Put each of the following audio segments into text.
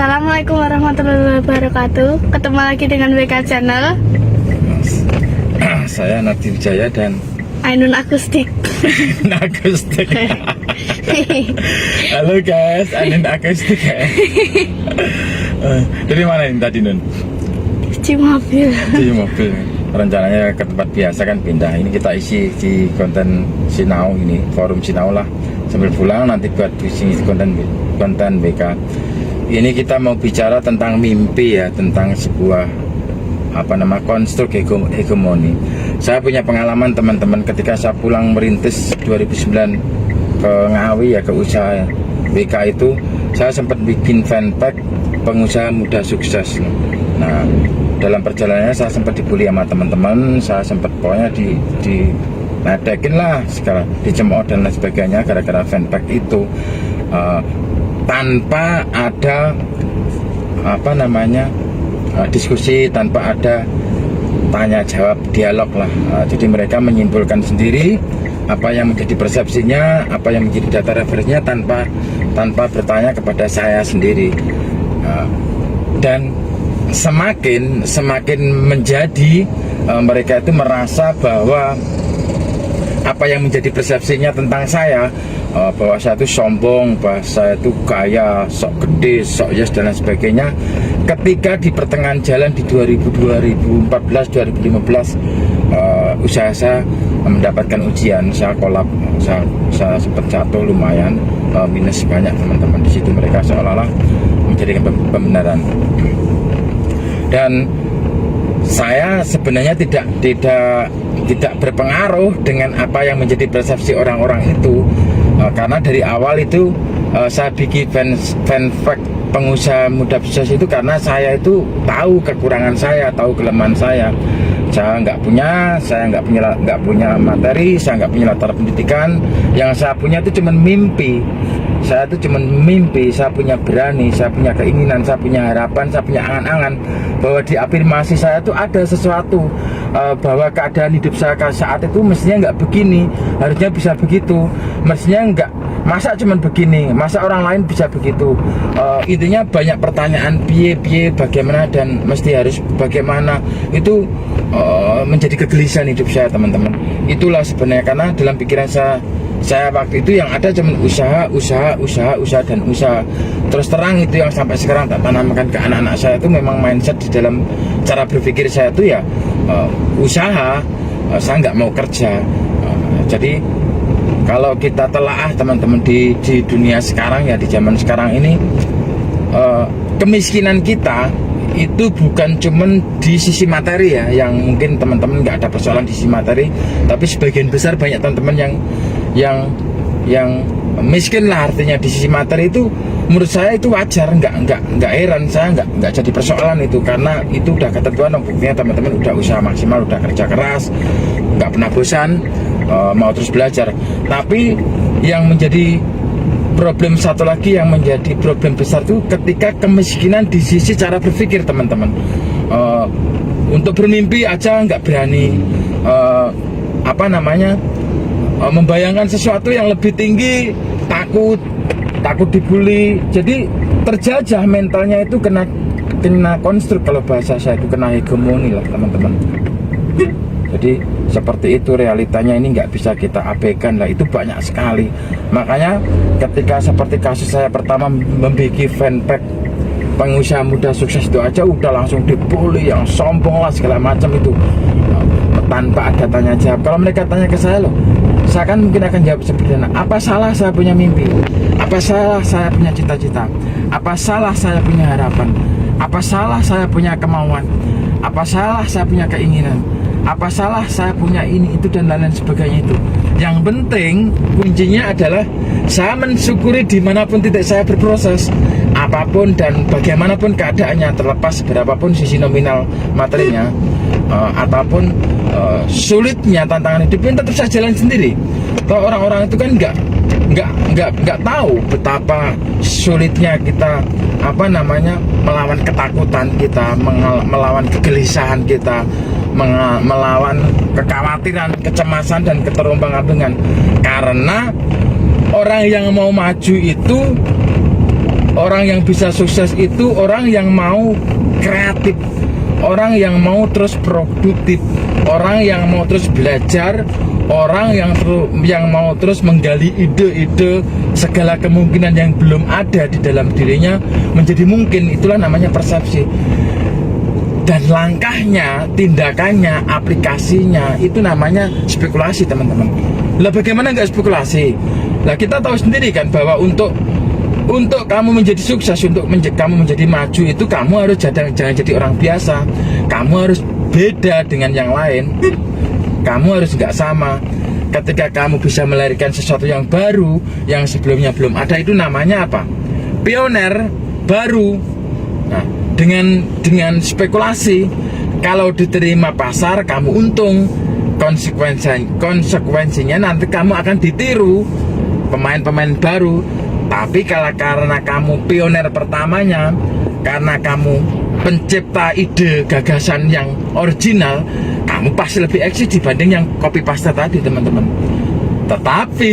Assalamualaikum warahmatullahi wabarakatuh. Ketemu lagi dengan WK Channel. Saya Nadi Wijaya dan Ainun Akustik. Akustik. Halo guys, Ainun Akustik. Dari mana ini tadi Nun? Cuci mobil. Di mobil. Rencananya ke tempat biasa kan pindah. Ini kita isi di konten Sinau ini, forum Sinau lah. Sambil pulang nanti buat isi konten BK. Ini kita mau bicara tentang mimpi ya, tentang sebuah konstruk hegemoni. Saya punya pengalaman teman-teman ketika saya pulang merintis 2009 ke Ngawi ya, ke usaha BK itu, saya sempat bikin fanpage pengusaha muda sukses. Nah, dalam perjalanannya saya sempat dibully sama teman-teman, saya sempat pokoknya di ledekin lah segala, dicemooh dan lain sebagainya gara-gara fanpage itu. Tanpa ada diskusi, tanpa ada tanya jawab, dialog lah. Jadi mereka menyimpulkan sendiri apa yang menjadi persepsinya, apa yang menjadi data referensinya tanpa bertanya kepada saya sendiri. Dan semakin menjadi mereka itu merasa bahwa apa yang menjadi persepsinya tentang saya, bahwa saya itu sombong, bahwa saya itu gaya, sok gede, sok yes dan lain sebagainya. Ketika di pertengahan jalan di 2014, 2015 usaha saya mendapatkan ujian, saya kolab, saya sempat jatuh lumayan, minus banyak teman-teman. Di situ mereka seolah-olah menjadikan pembenaran. Dan saya sebenarnya tidak berpengaruh dengan apa yang menjadi persepsi orang-orang itu, karena dari awal itu saya bikin fanpage pengusaha muda sukses itu karena saya itu tahu kekurangan saya, tahu kelemahan saya. Saya nggak punya materi, saya nggak punya latar pendidikan. Yang saya punya itu cuma mimpi. Saya punya berani, saya punya keinginan, saya punya harapan, saya punya angan-angan bahwa di afirmasi saya itu ada sesuatu, bahwa keadaan hidup saya saat itu mestinya nggak begini, harusnya bisa begitu, mestinya nggak, masa cuman begini, masa orang lain bisa begitu. Intinya banyak pertanyaan, piye, bagaimana dan mesti harus bagaimana, itu menjadi kegelisahan hidup saya teman-teman. Itulah sebenarnya, karena dalam pikiran saya waktu itu yang ada cuma usaha. Terus terang itu yang sampai sekarang tak tanamkan ke anak-anak saya itu memang mindset di dalam cara berpikir saya itu ya, usaha. Saya nggak mau kerja. Jadi kalau kita telaah teman-teman di dunia sekarang ya, di zaman sekarang ini, kemiskinan kita itu bukan cuman di sisi materi ya, yang mungkin teman-teman nggak ada persoalan di sisi materi, tapi sebagian besar banyak teman-teman yang miskin lah, artinya di sisi materi itu menurut saya itu wajar, nggak heran, saya nggak jadi persoalan itu, karena itu udah ketentuan. Buktinya teman-teman udah usaha maksimal, udah kerja keras, nggak pernah bosan, mau terus belajar. Tapi yang menjadi problem satu lagi, yang menjadi problem besar itu ketika kemiskinan di sisi cara berpikir teman-teman. Untuk bermimpi aja nggak berani, membayangkan sesuatu yang lebih tinggi, takut dibully. Jadi terjajah mentalnya itu, kena konstruk, kalau bahasa saya itu kena hegemoni lah teman-teman. Jadi seperti itu realitanya, ini nggak bisa kita abaikan lah, itu banyak sekali. Makanya ketika seperti kasus saya pertama membuat fanpage pengusaha muda sukses itu aja udah langsung dibully, yang sombong lah segala macam itu, tanpa ada tanya jawab. Kalau mereka tanya ke saya, loh, saya kan mungkin akan jawab seperti ini, apa salah saya punya mimpi, apa salah saya punya cita-cita, apa salah saya punya harapan, apa salah saya punya kemauan, apa salah saya punya keinginan, apa salah saya punya ini, itu dan lain-lain sebagainya itu. Yang penting kuncinya adalah saya mensyukuri dimanapun titik saya berproses, apapun dan bagaimanapun keadaannya, terlepas berapapun sisi nominal materinya, ataupun sulitnya tantangan hidupnya, tetap saya jalan sendiri. Kalau orang-orang itu kan nggak tahu betapa sulitnya kita melawan ketakutan kita, melawan kegelisahan kita, melawan kekhawatiran, kecemasan dan keterombang-ambingan. Karena orang yang mau maju itu Orang yang bisa sukses itu orang yang mau kreatif, orang yang mau terus produktif, orang yang mau terus belajar, orang yang mau terus menggali ide-ide, segala kemungkinan yang belum ada di dalam dirinya menjadi mungkin. Itulah namanya persepsi. Dan langkahnya, tindakannya, aplikasinya itu namanya spekulasi, teman-teman. Lah bagaimana nggak spekulasi? Lah kita tahu sendiri kan bahwa untuk kamu menjadi sukses, untuk kamu menjadi maju itu kamu harus jangan jadi orang biasa. Kamu harus beda dengan yang lain. Kamu harus nggak sama. Ketika kamu bisa melahirkan sesuatu yang baru, yang sebelumnya belum ada, itu namanya apa? Pioner baru. Nah, dengan spekulasi, kalau diterima pasar kamu untung, konsekuensinya nanti kamu akan ditiru pemain-pemain baru. Tapi karena kamu pioner pertamanya, karena kamu pencipta ide gagasan yang original, kamu pasti lebih eksis dibanding yang copy paste tadi, teman-teman. Tetapi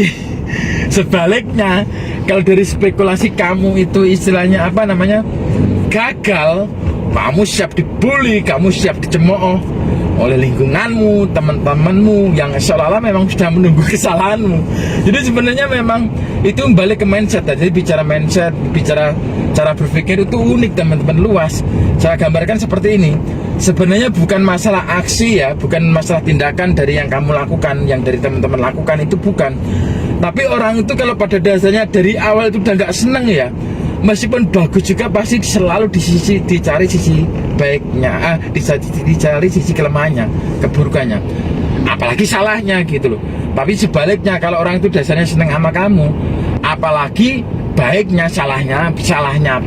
sebaliknya, kalau dari spekulasi kamu itu istilahnya apa namanya, gagal, kamu siap dibully, kamu siap dicemooh oleh lingkunganmu, teman-temanmu yang seolah-olah memang sudah menunggu kesalahanmu. Jadi sebenarnya memang itu balik ke mindset. Jadi bicara mindset, bicara cara berpikir itu unik, teman-teman, luas. Saya gambarkan seperti ini. Sebenarnya bukan masalah aksi ya, bukan masalah tindakan dari yang kamu lakukan, yang dari teman-teman lakukan, itu bukan. Tapi orang itu kalau pada dasarnya dari awal itu udah nggak seneng ya, meskipun bagus juga pasti selalu dicari sisi baiknya, dicari sisi kelemahannya, keburukannya, apalagi salahnya gitu loh. Tapi sebaliknya, kalau orang itu dasarnya seneng sama kamu, apalagi baiknya, salahnya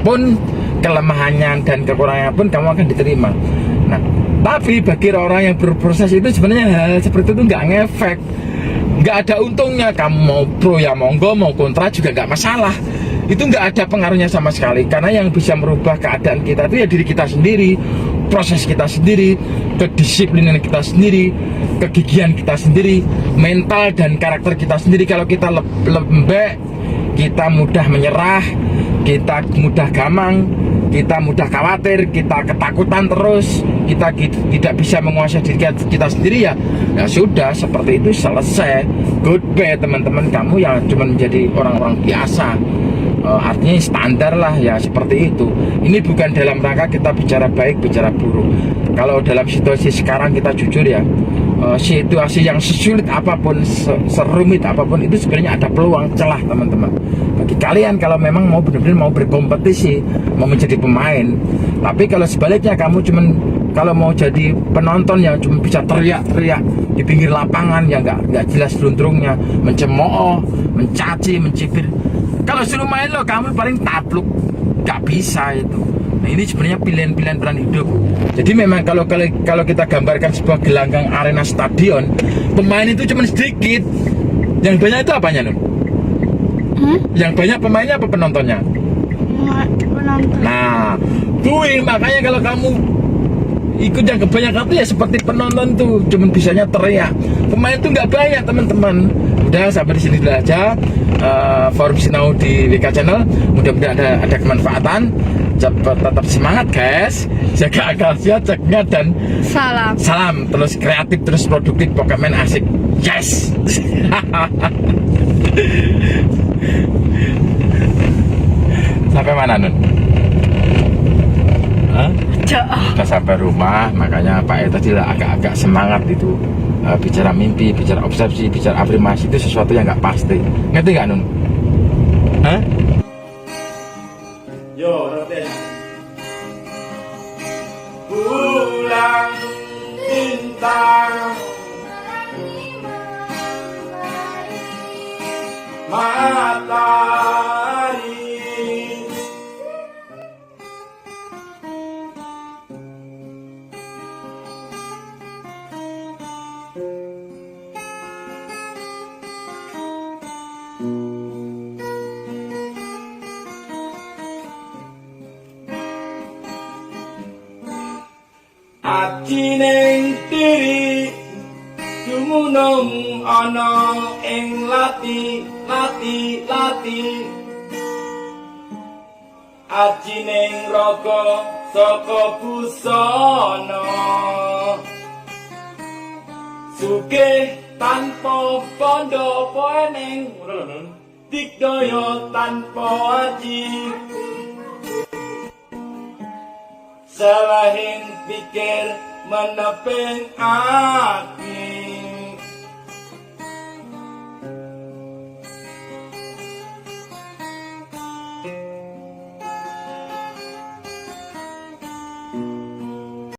pun, kelemahannya dan kekurangannya pun kamu akan diterima. Nah, tapi bagi orang yang berproses itu sebenarnya hal seperti itu nggak ngefek, nggak ada untungnya. Kamu mau pro ya monggo, mau kontra juga nggak masalah. Itu nggak ada pengaruhnya sama sekali, karena yang bisa merubah keadaan kita itu ya diri kita sendiri, proses kita sendiri, kedisiplinan kita sendiri, kegigihan kita sendiri, mental dan karakter kita sendiri. Kalau kita lembek, kita mudah menyerah, kita mudah gamang, kita mudah khawatir, kita ketakutan terus, kita tidak bisa menguasai diri kita sendiri, ya sudah, seperti itu, selesai, goodbye teman-teman. Kamu yang cuma menjadi orang-orang biasa, artinya standar lah ya, seperti itu. Ini bukan dalam rangka kita bicara baik, bicara buruk. Kalau dalam situasi sekarang kita jujur ya, situasi yang sesulit apapun, serumit apapun, itu sebenarnya ada peluang, celah, teman-teman. Bagi kalian kalau memang mau benar-benar mau berkompetisi, mau menjadi pemain. Tapi kalau sebaliknya kamu cuman kalau mau jadi penonton yang cuma bisa teriak-teriak di pinggir lapangan yang nggak jelas luntrungnya, mencemooh, mencaci, mencibir, kalau suruh main lo kamu paling tapluk, nggak bisa itu. Nah, ini sebenarnya pilihan-pilihan peran hidup. Jadi memang kalau kita gambarkan sebuah gelanggang arena stadion, pemain itu cuma sedikit. Yang banyak itu apanya, Nun? Yang banyak pemainnya apa penontonnya? Penonton. Nah, makanya kalau kamu ikut yang kebanyakan itu ya seperti penonton tuh, cuma bisanya teriak. Pemain tuh nggak banyak, teman-teman. Udah, sampai di sini dulu aja. Forum Sinau di WK Channel, mudah-mudahan ada kemanfaatan. Tetap semangat guys, jaga akal sehat, ceknya, dan salam terus kreatif, terus produktif, pokoknya asik. Yes. Sampai mana, Nun? Sudah sampai rumah, makanya Pak E tadi agak semangat itu. Bicara mimpi, bicara obsesi, bicara afirmasi itu sesuatu yang nggak pasti. Ngerti nggak, Nun? Hah? Yo, Roten. Bulan bintang matahari, ati ning diri dumunung ana ing lati aji ning raga saka busana sugih tanpa bondo poening digdaya tanpa aji selahing pikir meneping ati